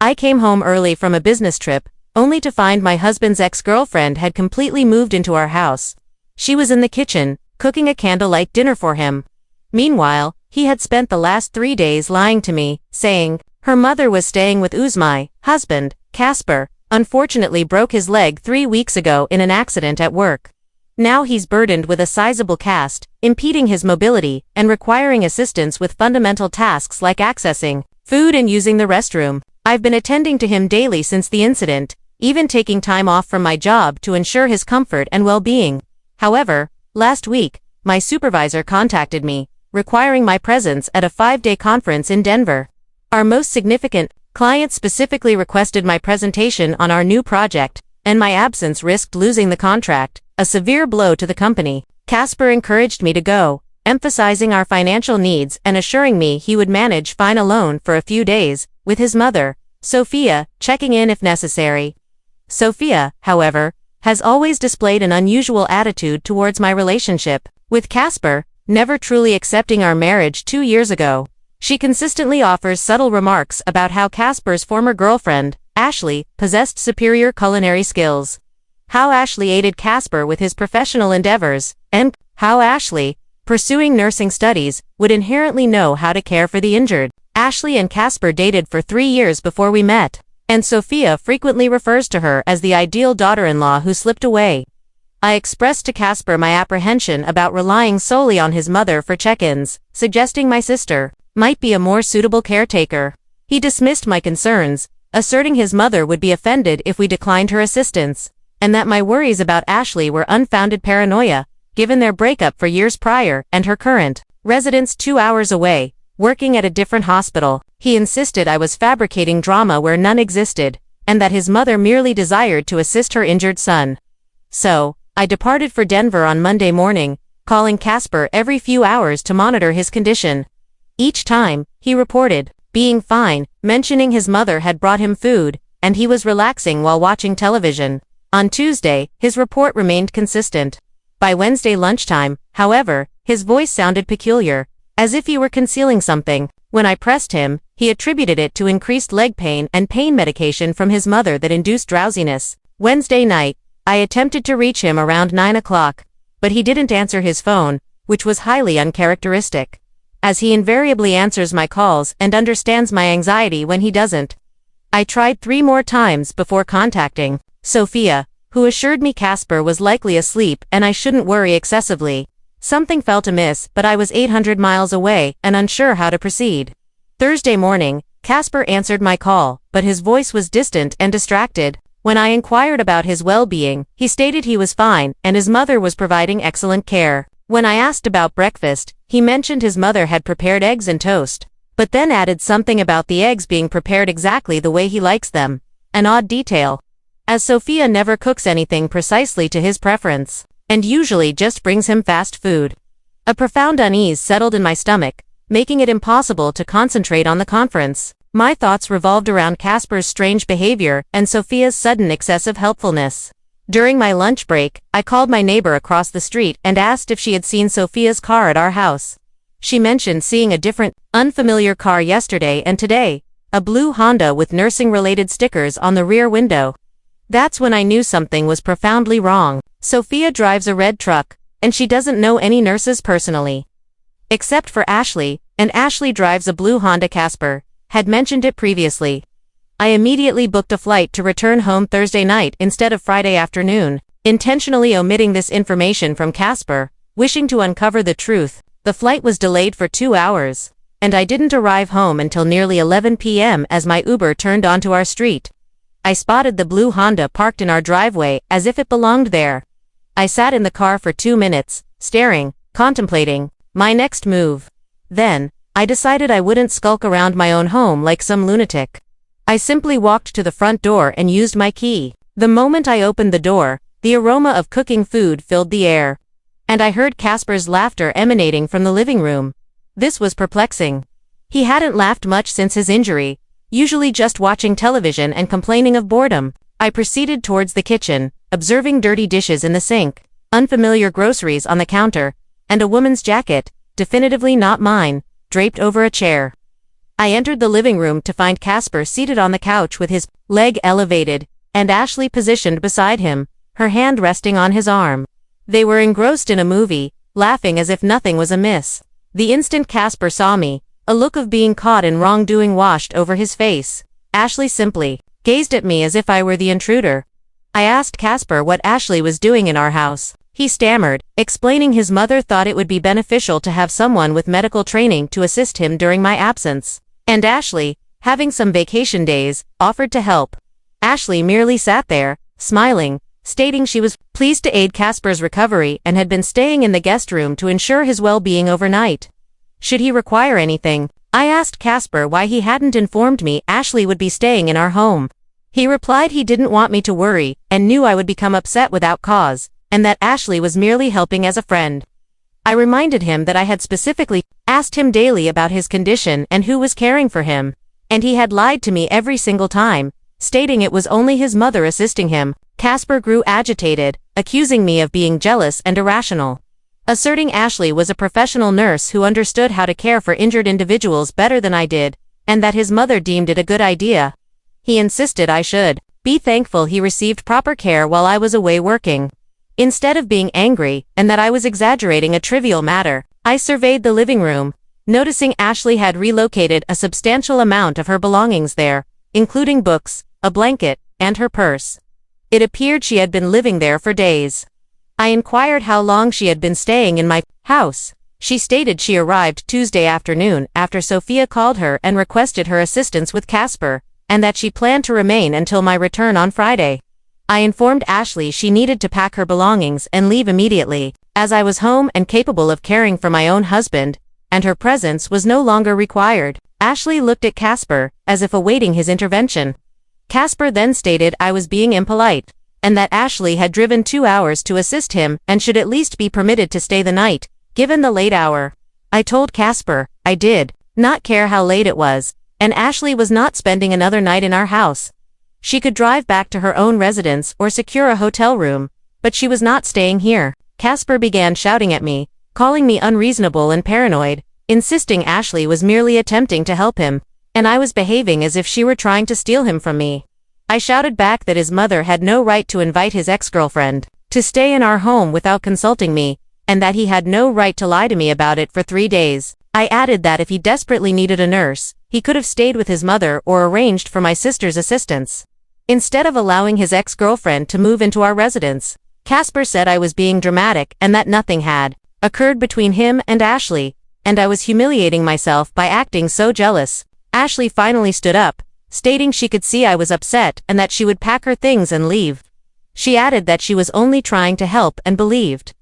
I came home early from a business trip, only to find my husband's ex-girlfriend had completely moved into our house. She was in the kitchen, cooking a candlelight dinner for him. Meanwhile, he had spent the last 3 days lying to me, saying her mother was staying with my husband, Casper, unfortunately broke his leg 3 weeks ago in an accident at work. Now he's burdened with a sizable cast, impeding his mobility and requiring assistance with fundamental tasks like accessing food and using the restroom. I've been attending to him daily since the incident, even taking time off from my job to ensure his comfort and well-being. However, last week, my supervisor contacted me, requiring my presence at a 5-day conference in Denver. Our most significant client specifically requested my presentation on our new project, and my absence risked losing the contract, a severe blow to the company. Casper encouraged me to go, emphasizing our financial needs and assuring me he would manage fine alone for a few days, with his mother, Sophia, checking in if necessary. Sophia, however, has always displayed an unusual attitude towards my relationship with Casper, never truly accepting our marriage 2 years ago. She consistently offers subtle remarks about how Casper's former girlfriend, Ashley, possessed superior culinary skills, how Ashley aided Casper with his professional endeavors, and how Ashley, pursuing nursing studies, would inherently know how to care for the injured. Ashley and Casper dated for 3 years before we met, and Sophia frequently refers to her as the ideal daughter-in-law who slipped away. I expressed to Casper my apprehension about relying solely on his mother for check-ins, suggesting my sister might be a more suitable caretaker. He dismissed my concerns, asserting his mother would be offended if we declined her assistance, and that my worries about Ashley were unfounded paranoia, given their breakup for years prior and her current residence 2 hours away, working at a different hospital. He insisted I was fabricating drama where none existed, and that his mother merely desired to assist her injured son. So, I departed for Denver on Monday morning, calling Casper every few hours to monitor his condition. Each time, he reported being fine, mentioning his mother had brought him food, and he was relaxing while watching television. On Tuesday, his report remained consistent. By Wednesday lunchtime, however, his voice sounded peculiar, as if he were concealing something. When I pressed him, he attributed it to increased leg pain and pain medication from his mother that induced drowsiness. Wednesday night, I attempted to reach him around 9 o'clock, but he didn't answer his phone, which was highly uncharacteristic, as he invariably answers my calls and understands my anxiety when he doesn't. I tried 3 more times before contacting Sophia, who assured me Casper was likely asleep and I shouldn't worry excessively. Something felt amiss, but I was 800 miles away and unsure how to proceed. Thursday morning, Casper answered my call, but his voice was distant and distracted. When I inquired about his well-being, he stated he was fine and his mother was providing excellent care. When I asked about breakfast, he mentioned his mother had prepared eggs and toast, but then added something about the eggs being prepared exactly the way he likes them, an odd detail, as Sophia never cooks anything precisely to his preference, and usually just brings him fast food. A profound unease settled in my stomach, making it impossible to concentrate on the conference. My thoughts revolved around Casper's strange behavior and Sophia's sudden excessive helpfulness. During my lunch break, I called my neighbor across the street and asked if she had seen Sophia's car at our house. She mentioned seeing a different, unfamiliar car yesterday and today, a blue Honda with nursing-related stickers on the rear window. That's when I knew something was profoundly wrong. Sophia drives a red truck, and she doesn't know any nurses personally, except for Ashley, and Ashley drives a blue Honda. Casper had mentioned it previously. I immediately booked a flight to return home Thursday night instead of Friday afternoon, intentionally omitting this information from Casper, wishing to uncover the truth. The flight was delayed for 2 hours, and I didn't arrive home until nearly 11 p.m. as my Uber turned onto our street. I spotted the blue Honda parked in our driveway as if it belonged there. I sat in the car for 2 minutes, staring, contemplating my next move. Then, I decided I wouldn't skulk around my own home like some lunatic. I simply walked to the front door and used my key. The moment I opened the door, the aroma of cooking food filled the air, and I heard Casper's laughter emanating from the living room. This was perplexing. He hadn't laughed much since his injury, usually just watching television and complaining of boredom. I proceeded towards the kitchen, observing dirty dishes in the sink, unfamiliar groceries on the counter, and a woman's jacket, definitively not mine, draped over a chair. I entered the living room to find Casper seated on the couch with his leg elevated, and Ashley positioned beside him, her hand resting on his arm. They were engrossed in a movie, laughing as if nothing was amiss. The instant Casper saw me, a look of being caught in wrongdoing washed over his face. Ashley simply gazed at me as if I were the intruder. I asked Casper what Ashley was doing in our house. He stammered, explaining his mother thought it would be beneficial to have someone with medical training to assist him during my absence. And Ashley, having some vacation days, offered to help. Ashley merely sat there, smiling, stating she was pleased to aid Casper's recovery and had been staying in the guest room to ensure his well-being overnight. Should he require anything, I asked Casper why he hadn't informed me Ashley would be staying in our home. He replied he didn't want me to worry and knew I would become upset without cause, and that Ashley was merely helping as a friend. I reminded him that I had specifically asked him daily about his condition and who was caring for him, and he had lied to me every single time, stating it was only his mother assisting him. Casper grew agitated, accusing me of being jealous and irrational, asserting Ashley was a professional nurse who understood how to care for injured individuals better than I did, and that his mother deemed it a good idea. He insisted I should be thankful he received proper care while I was away working, instead of being angry, and that I was exaggerating a trivial matter. I surveyed the living room, noticing Ashley had relocated a substantial amount of her belongings there, including books, a blanket, and her purse. It appeared she had been living there for days. I inquired how long she had been staying in my house. She stated she arrived Tuesday afternoon after Sophia called her and requested her assistance with Casper, and that she planned to remain until my return on Friday. I informed Ashley she needed to pack her belongings and leave immediately, as I was home and capable of caring for my own husband, and her presence was no longer required. Ashley looked at Casper, as if awaiting his intervention. Casper then stated I was being impolite, and that Ashley had driven 2 hours to assist him and should at least be permitted to stay the night, given the late hour. I told Casper I did not care how late it was, and Ashley was not spending another night in our house. She could drive back to her own residence or secure a hotel room, but she was not staying here. Casper began shouting at me, calling me unreasonable and paranoid, insisting Ashley was merely attempting to help him, and I was behaving as if she were trying to steal him from me. I shouted back that his mother had no right to invite his ex-girlfriend to stay in our home without consulting me, and that he had no right to lie to me about it for 3 days. I added that if he desperately needed a nurse, he could have stayed with his mother or arranged for my sister's assistance, instead of allowing his ex-girlfriend to move into our residence. Casper said I was being dramatic and that nothing had occurred between him and Ashley, and I was humiliating myself by acting so jealous. Ashley finally stood up, stating she could see I was upset and that she would pack her things and leave. She added that she was only trying to help and believed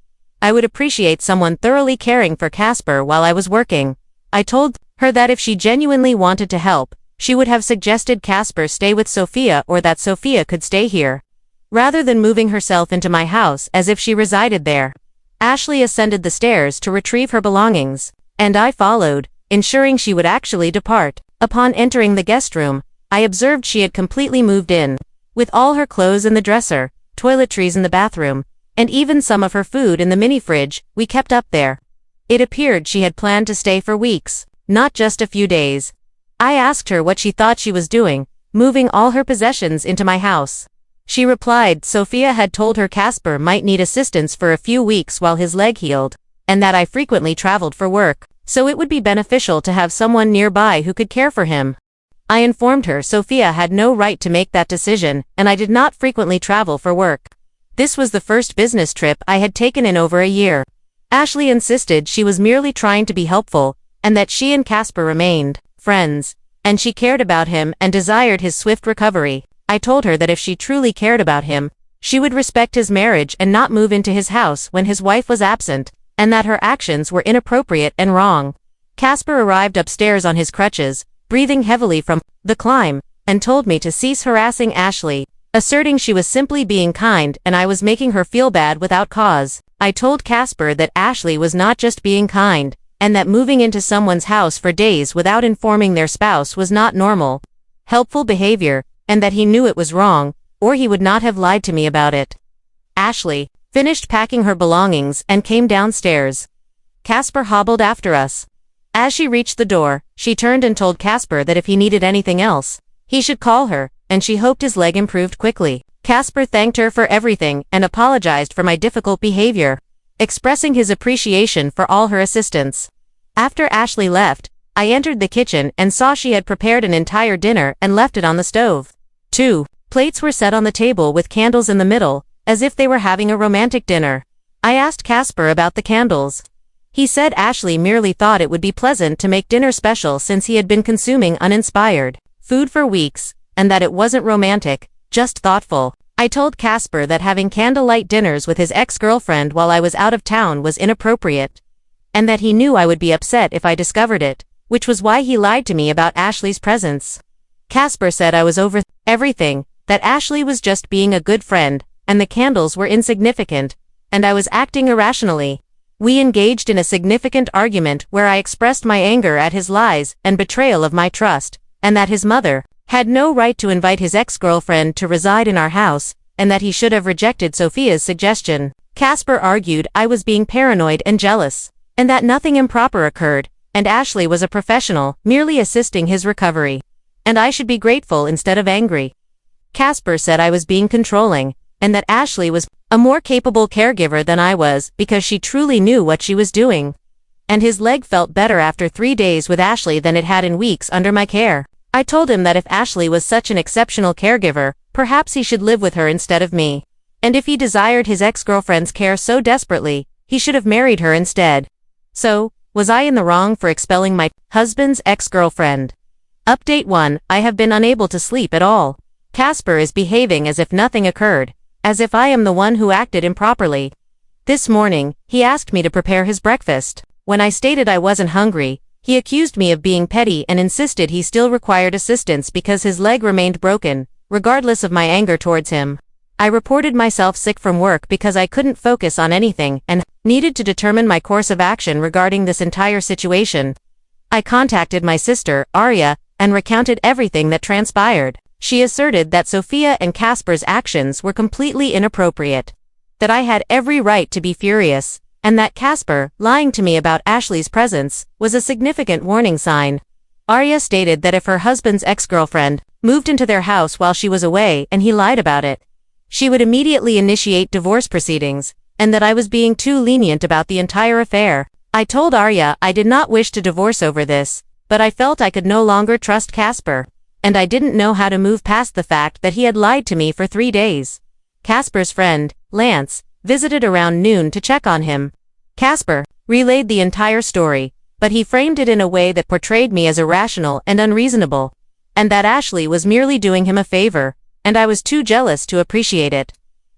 I would appreciate someone thoroughly caring for Casper while I was working. I told her that if she genuinely wanted to help, she would have suggested Casper stay with Sophia or that Sophia could stay here, rather than moving herself into my house as if she resided there. Ashley ascended the stairs to retrieve her belongings, and I followed, ensuring she would actually depart. Upon entering the guest room, I observed she had completely moved in, with all her clothes in the dresser, toiletries in the bathroom, and even some of her food in the mini-fridge we kept up there. It appeared she had planned to stay for weeks, not just a few days. I asked her what she thought she was doing, moving all her possessions into my house. She replied Sophia had told her Casper might need assistance for a few weeks while his leg healed, and that I frequently traveled for work, so it would be beneficial to have someone nearby who could care for him. I informed her Sophia had no right to make that decision, and I did not frequently travel for work. This was the first business trip I had taken in over a year. Ashley insisted she was merely trying to be helpful, and that she and Casper remained friends, and she cared about him and desired his swift recovery. I told her that if she truly cared about him, she would respect his marriage and not move into his house when his wife was absent, and that her actions were inappropriate and wrong. Casper arrived upstairs on his crutches, breathing heavily from the climb, and told me to cease harassing Ashley, asserting she was simply being kind and I was making her feel bad without cause. I told Casper that Ashley was not just being kind, and that moving into someone's house for days without informing their spouse was not normal, helpful behavior, and that he knew it was wrong, or he would not have lied to me about it. Ashley finished packing her belongings and came downstairs. Casper hobbled after us. As she reached the door, she turned and told Casper that if he needed anything else, he should call her, and she hoped his leg improved quickly. Casper thanked her for everything and apologized for my difficult behavior, expressing his appreciation for all her assistance. After Ashley left, I entered the kitchen and saw she had prepared an entire dinner and left it on the stove. 2 plates were set on the table with candles in the middle, as if they were having a romantic dinner. I asked Casper about the candles. He said Ashley merely thought it would be pleasant to make dinner special since he had been consuming uninspired food for weeks, and that it wasn't romantic, just thoughtful. I told Casper that having candlelight dinners with his ex-girlfriend while I was out of town was inappropriate, and that he knew I would be upset if I discovered it, which was why he lied to me about Ashley's presence. Casper said I was over everything, that Ashley was just being a good friend, and the candles were insignificant, and I was acting irrationally. We engaged in a significant argument where I expressed my anger at his lies and betrayal of my trust, and that his mother had no right to invite his ex-girlfriend to reside in our house, and that he should have rejected Sophia's suggestion. Casper argued I was being paranoid and jealous, and that nothing improper occurred, and Ashley was a professional, merely assisting his recovery, and I should be grateful instead of angry. Casper said I was being controlling, and that Ashley was a more capable caregiver than I was because she truly knew what she was doing. And his leg felt better after 3 days with Ashley than it had in weeks under my care. I told him that if Ashley was such an exceptional caregiver, perhaps he should live with her instead of me. And if he desired his ex-girlfriend's care so desperately, he should have married her instead. So, was I in the wrong for expelling my husband's ex-girlfriend? Update 1. I have been unable to sleep at all. Casper is behaving as if nothing occurred, as if I am the one who acted improperly. This morning, he asked me to prepare his breakfast. When I stated I wasn't hungry, he accused me of being petty and insisted he still required assistance because his leg remained broken, regardless of my anger towards him. I reported myself sick from work because I couldn't focus on anything and needed to determine my course of action regarding this entire situation. I contacted my sister, Arya, and recounted everything that transpired. She asserted that Sophia and Casper's actions were completely inappropriate, that I had every right to be furious, and that Casper, lying to me about Ashley's presence, was a significant warning sign. Arya stated that if her husband's ex-girlfriend moved into their house while she was away and he lied about it, she would immediately initiate divorce proceedings, and that I was being too lenient about the entire affair. I told Arya I did not wish to divorce over this, but I felt I could no longer trust Casper, and I didn't know how to move past the fact that he had lied to me for 3 days. Casper's friend, Lance, visited around noon to check on him. Casper relayed the entire story, but he framed it in a way that portrayed me as irrational and unreasonable, and that Ashley was merely doing him a favor, and I was too jealous to appreciate it.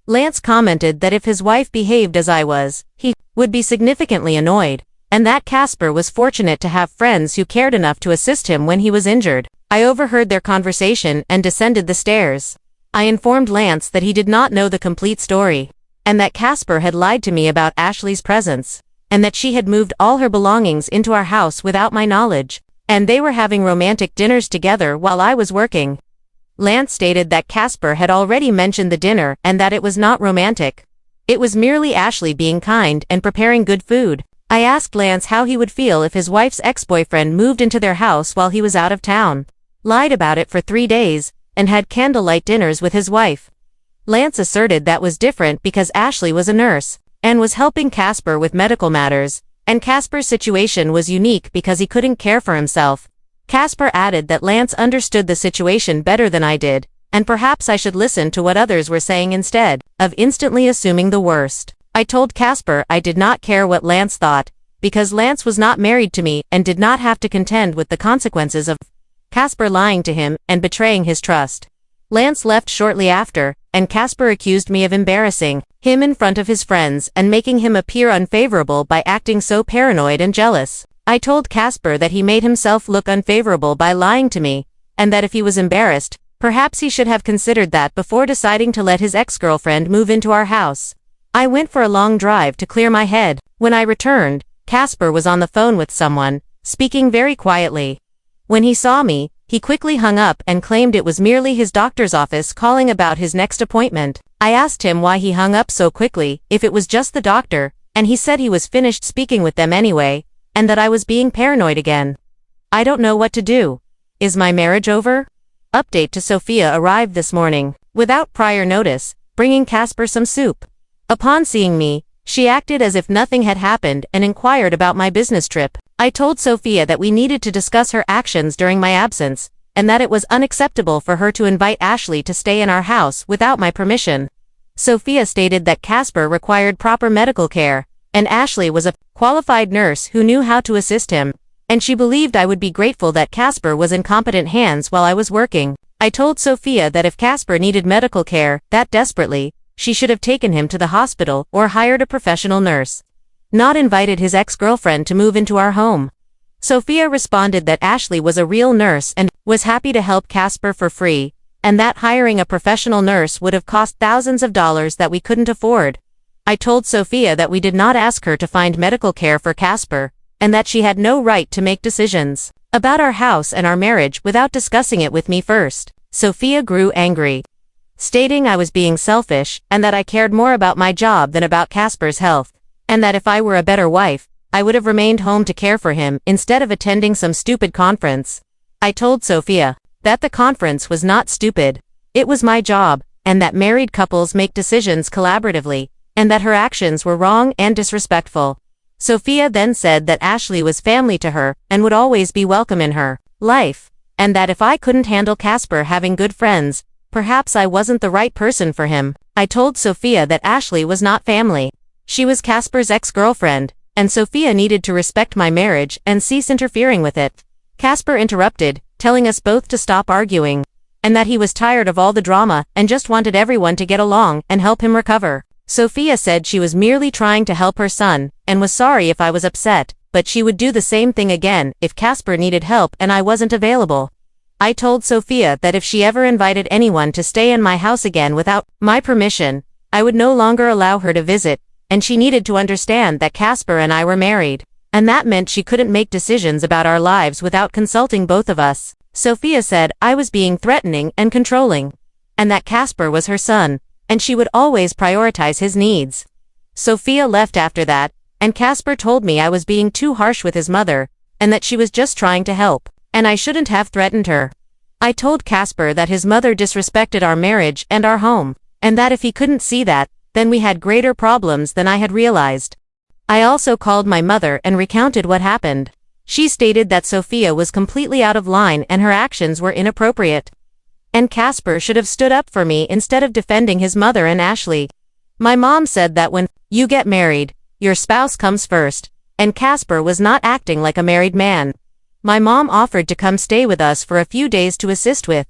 Lance commented that if his wife behaved as I was, he would be significantly annoyed, and that Casper was fortunate to have friends who cared enough to assist him when he was injured. I overheard their conversation and descended the stairs. I informed Lance that he did not know the complete story, and that Casper had lied to me about Ashley's presence, and that she had moved all her belongings into our house without my knowledge, and they were having romantic dinners together while I was working. Lance stated that Casper had already mentioned the dinner and that it was not romantic. It was merely Ashley being kind and preparing good food. I asked Lance how he would feel if his wife's ex-boyfriend moved into their house while he was out of town, lied about it for 3 days, and had candlelight dinners with his wife. Lance asserted that was different because Ashley was a nurse, and was helping Casper with medical matters, and Casper's situation was unique because he couldn't care for himself. Casper added that Lance understood the situation better than I did, and perhaps I should listen to what others were saying instead of instantly assuming the worst. I told Casper I did not care what Lance thought, because Lance was not married to me and did not have to contend with the consequences of Casper lying to him and betraying his trust. Lance left shortly after, and Casper accused me of embarrassing him in front of his friends and making him appear unfavorable by acting so paranoid and jealous. I told Casper that he made himself look unfavorable by lying to me, and that if he was embarrassed, perhaps he should have considered that before deciding to let his ex-girlfriend move into our house. I went for a long drive to clear my head. When I returned, Casper was on the phone with someone, speaking very quietly. When he saw me, he quickly hung up and claimed it was merely his doctor's office calling about his next appointment. I asked him why he hung up so quickly, if it was just the doctor, and he said he was finished speaking with them anyway, and that I was being paranoid again. I don't know what to do. Is my marriage over? Update to Sophia arrived this morning, without prior notice, bringing Casper some soup. Upon seeing me, she acted as if nothing had happened and inquired about my business trip. I told Sophia that we needed to discuss her actions during my absence, and that it was unacceptable for her to invite Ashley to stay in our house without my permission. Sophia stated that Casper required proper medical care, and Ashley was a qualified nurse who knew how to assist him, and she believed I would be grateful that Casper was in competent hands while I was working. I told Sophia that if Casper needed medical care that desperately, she should have taken him to the hospital or hired a professional nurse, not invited his ex-girlfriend to move into our home. Sophia responded that Ashley was a real nurse and was happy to help Casper for free, and that hiring a professional nurse would have cost thousands of dollars that we couldn't afford. I told Sophia that we did not ask her to find medical care for Casper, and that she had no right to make decisions about our house and our marriage without discussing it with me first. Sophia grew angry, stating I was being selfish and that I cared more about my job than about Casper's health, and that if I were a better wife, I would have remained home to care for him instead of attending some stupid conference. I told Sophia that the conference was not stupid, it was my job, and that married couples make decisions collaboratively, and that her actions were wrong and disrespectful. Sophia then said that Ashley was family to her and would always be welcome in her life, and that if I couldn't handle Casper having good friends, perhaps I wasn't the right person for him. I told Sophia that Ashley was not family. She was Casper's ex-girlfriend, and Sophia needed to respect my marriage and cease interfering with it. Casper interrupted, telling us both to stop arguing, and that he was tired of all the drama and just wanted everyone to get along and help him recover. Sophia said she was merely trying to help her son, and was sorry if I was upset, but she would do the same thing again if Casper needed help and I wasn't available. I told Sophia that if she ever invited anyone to stay in my house again without my permission, I would no longer allow her to visit, and she needed to understand that Casper and I were married, and that meant she couldn't make decisions about our lives without consulting both of us. Sophia said I was being threatening and controlling, and that Casper was her son, and she would always prioritize his needs. Sophia left after that, and Casper told me I was being too harsh with his mother, and that she was just trying to help, and I shouldn't have threatened her. I told Casper that his mother disrespected our marriage and our home, and that if he couldn't see that, then we had greater problems than I had realized. I also called my mother and recounted what happened. She stated that Sophia was completely out of line and her actions were inappropriate, and Casper should have stood up for me instead of defending his mother and Ashley. My mom said that when you get married, your spouse comes first, and Casper was not acting like a married man. My mom offered to come stay with us for a few days to assist with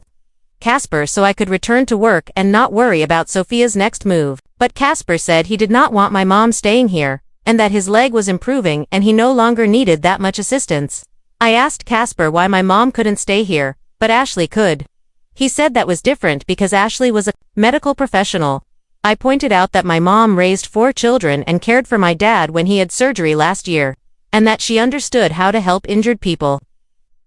Casper so I could return to work and not worry about Sophia's next move. But Casper said he did not want my mom staying here, and that his leg was improving and he no longer needed that much assistance. I asked Casper why my mom couldn't stay here, but Ashley could. He said that was different because Ashley was a medical professional. I pointed out that my mom raised 4 children and cared for my dad when he had surgery last year, and that she understood how to help injured people.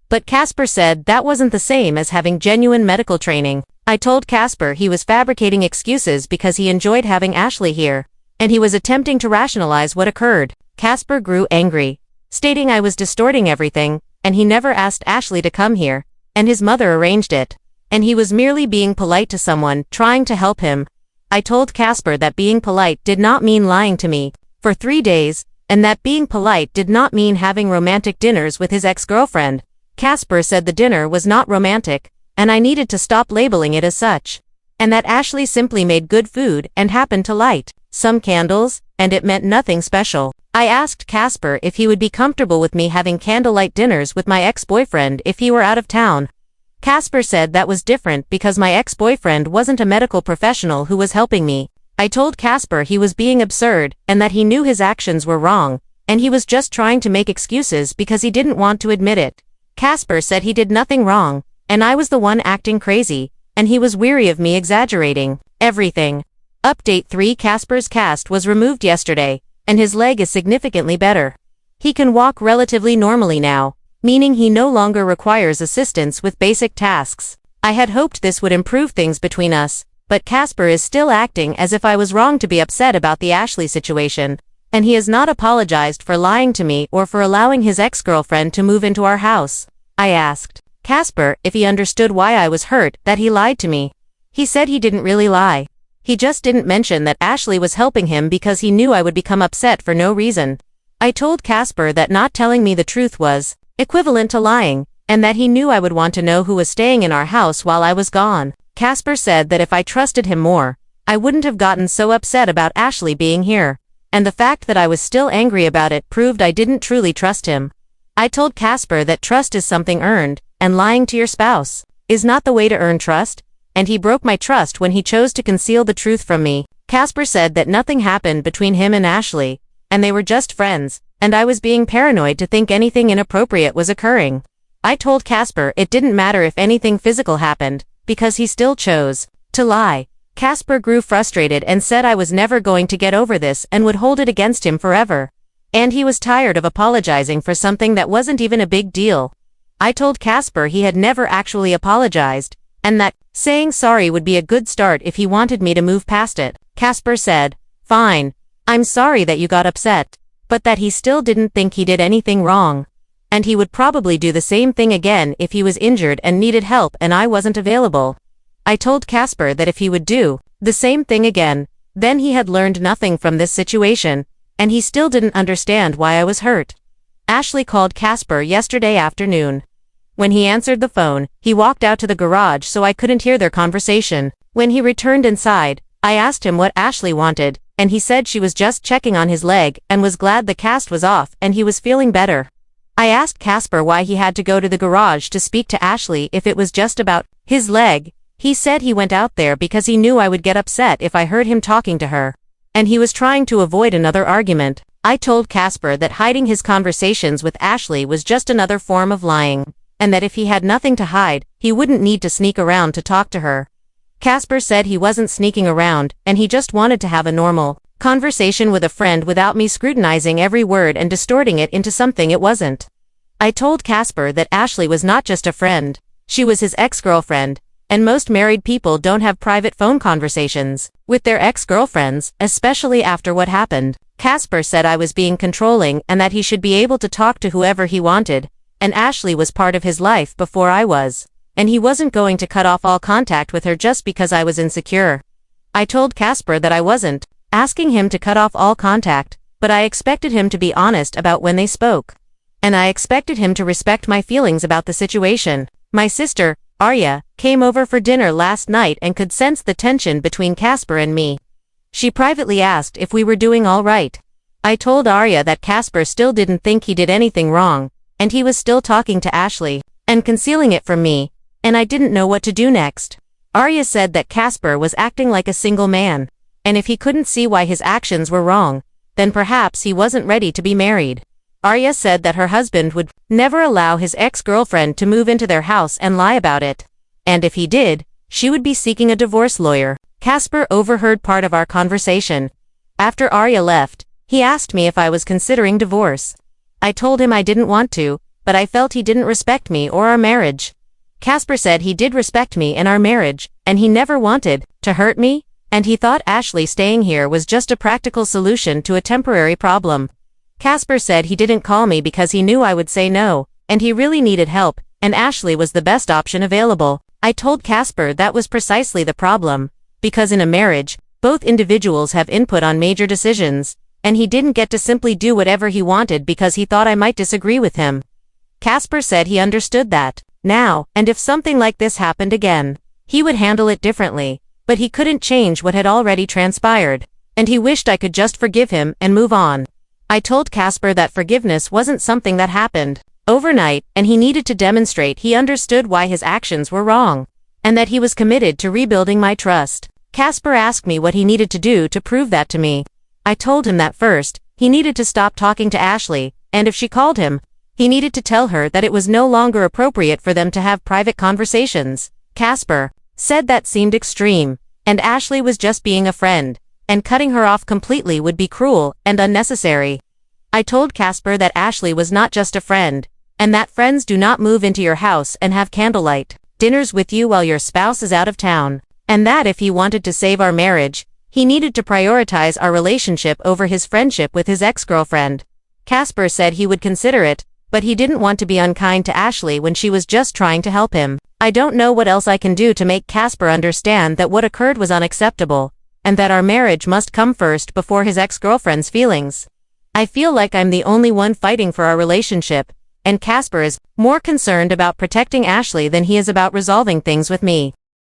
But Casper said that wasn't the same as having genuine medical training. I told Casper he was fabricating excuses because he enjoyed having Ashley here, and he was attempting to rationalize what occurred. Casper grew angry, stating I was distorting everything, and he never asked Ashley to come here, and his mother arranged it, and he was merely being polite to someone trying to help him. I told Casper that being polite did not mean lying to me for 3 days, and that being polite did not mean having romantic dinners with his ex-girlfriend. Casper said the dinner was not romantic, and I needed to stop labeling it as such, and that Ashley simply made good food and happened to light some candles, and it meant nothing special. I asked Casper if he would be comfortable with me having candlelight dinners with my ex-boyfriend if he were out of town. Casper said that was different because my ex-boyfriend wasn't a medical professional who was helping me. I told Casper he was being absurd and that he knew his actions were wrong, and he was just trying to make excuses because he didn't want to admit it. Casper said he did nothing wrong, and I was the one acting crazy, and he was weary of me exaggerating everything. Update 3: Casper's cast was removed yesterday, and his leg is significantly better. He can walk relatively normally now, meaning he no longer requires assistance with basic tasks. I had hoped this would improve things between us, but Casper is still acting as if I was wrong to be upset about the Ashley situation. And he has not apologized for lying to me or for allowing his ex-girlfriend to move into our house. I asked Casper if he understood why I was hurt that he lied to me. He said he didn't really lie. He just didn't mention that Ashley was helping him because he knew I would become upset for no reason. I told Casper that not telling me the truth was equivalent to lying, and that he knew I would want to know who was staying in our house while I was gone. Casper said that if I trusted him more, I wouldn't have gotten so upset about Ashley being here. And the fact that I was still angry about it proved I didn't truly trust him. I told Casper that trust is something earned, and lying to your spouse is not the way to earn trust, and he broke my trust when he chose to conceal the truth from me. Casper said that nothing happened between him and Ashley, and they were just friends, and I was being paranoid to think anything inappropriate was occurring. I told Casper it didn't matter if anything physical happened, because he still chose to lie. Casper grew frustrated and said I was never going to get over this and would hold it against him forever. And he was tired of apologizing for something that wasn't even a big deal. I told Casper he had never actually apologized, and that saying sorry would be a good start if he wanted me to move past it. Casper said, "Fine, I'm sorry that you got upset," but that he still didn't think he did anything wrong. And he would probably do the same thing again if he was injured and needed help and I wasn't available. I told Casper that if he would do the same thing again, then he had learned nothing from this situation, and he still didn't understand why I was hurt. Ashley called Casper yesterday afternoon. When he answered the phone, he walked out to the garage so I couldn't hear their conversation. When he returned inside, I asked him what Ashley wanted, and he said she was just checking on his leg and was glad the cast was off and he was feeling better. I asked Casper why he had to go to the garage to speak to Ashley if it was just about his leg. He said he went out there because he knew I would get upset if I heard him talking to her, and he was trying to avoid another argument. I told Casper that hiding his conversations with Ashley was just another form of lying, and that if he had nothing to hide, he wouldn't need to sneak around to talk to her. Casper said he wasn't sneaking around, and he just wanted to have a normal conversation with a friend without me scrutinizing every word and distorting it into something it wasn't. I told Casper that Ashley was not just a friend, she was his ex-girlfriend, and most married people don't have private phone conversations with their ex-girlfriends, especially after what happened. Casper said I was being controlling and that he should be able to talk to whoever he wanted, and Ashley was part of his life before I was, and he wasn't going to cut off all contact with her just because I was insecure. I told Casper that I wasn't asking him to cut off all contact, but I expected him to be honest about when they spoke. And I expected him to respect my feelings about the situation. My sister, Arya, came over for dinner last night and could sense the tension between Casper and me. She privately asked if we were doing all right. I told Arya that Casper still didn't think he did anything wrong, and he was still talking to Ashley, and concealing it from me, and I didn't know what to do next. Arya said that Casper was acting like a single man, and if he couldn't see why his actions were wrong, then perhaps he wasn't ready to be married. Arya said that her husband would never allow his ex-girlfriend to move into their house and lie about it, and if he did, she would be seeking a divorce lawyer. Casper overheard part of our conversation. After Arya left, he asked me if I was considering divorce. I told him I didn't want to, but I felt he didn't respect me or our marriage. Casper said he did respect me and our marriage, and he never wanted to hurt me, and he thought Ashley staying here was just a practical solution to a temporary problem. Casper said he didn't call me because he knew I would say no, and he really needed help, and Ashley was the best option available. I told Casper that was precisely the problem, because in a marriage, both individuals have input on major decisions, and he didn't get to simply do whatever he wanted because he thought I might disagree with him. Casper said he understood that now, and if something like this happened again, he would handle it differently, but he couldn't change what had already transpired, and he wished I could just forgive him and move on. I told Casper that forgiveness wasn't something that happened overnight, and he needed to demonstrate he understood why his actions were wrong, and that he was committed to rebuilding my trust. Casper asked me what he needed to do to prove that to me. I told him that first, he needed to stop talking to Ashley, and if she called him, he needed to tell her that it was no longer appropriate for them to have private conversations. Casper said that seemed extreme, and Ashley was just being a friend, and cutting her off completely would be cruel and unnecessary. I told Casper that Ashley was not just a friend, and that friends do not move into your house and have candlelight dinners with you while your spouse is out of town, and that if he wanted to save our marriage, He needed to prioritize our relationship over his friendship with his ex-girlfriend. Casper said he would consider it, but he didn't want to be unkind to Ashley when she was just trying to help him. I don't know what else I can do to make Casper understand that what occurred was unacceptable, and that our marriage must come first before his ex-girlfriend's feelings. I feel like I'm the only one fighting for our relationship, and Casper is more concerned about protecting Ashley than he is about resolving things with me.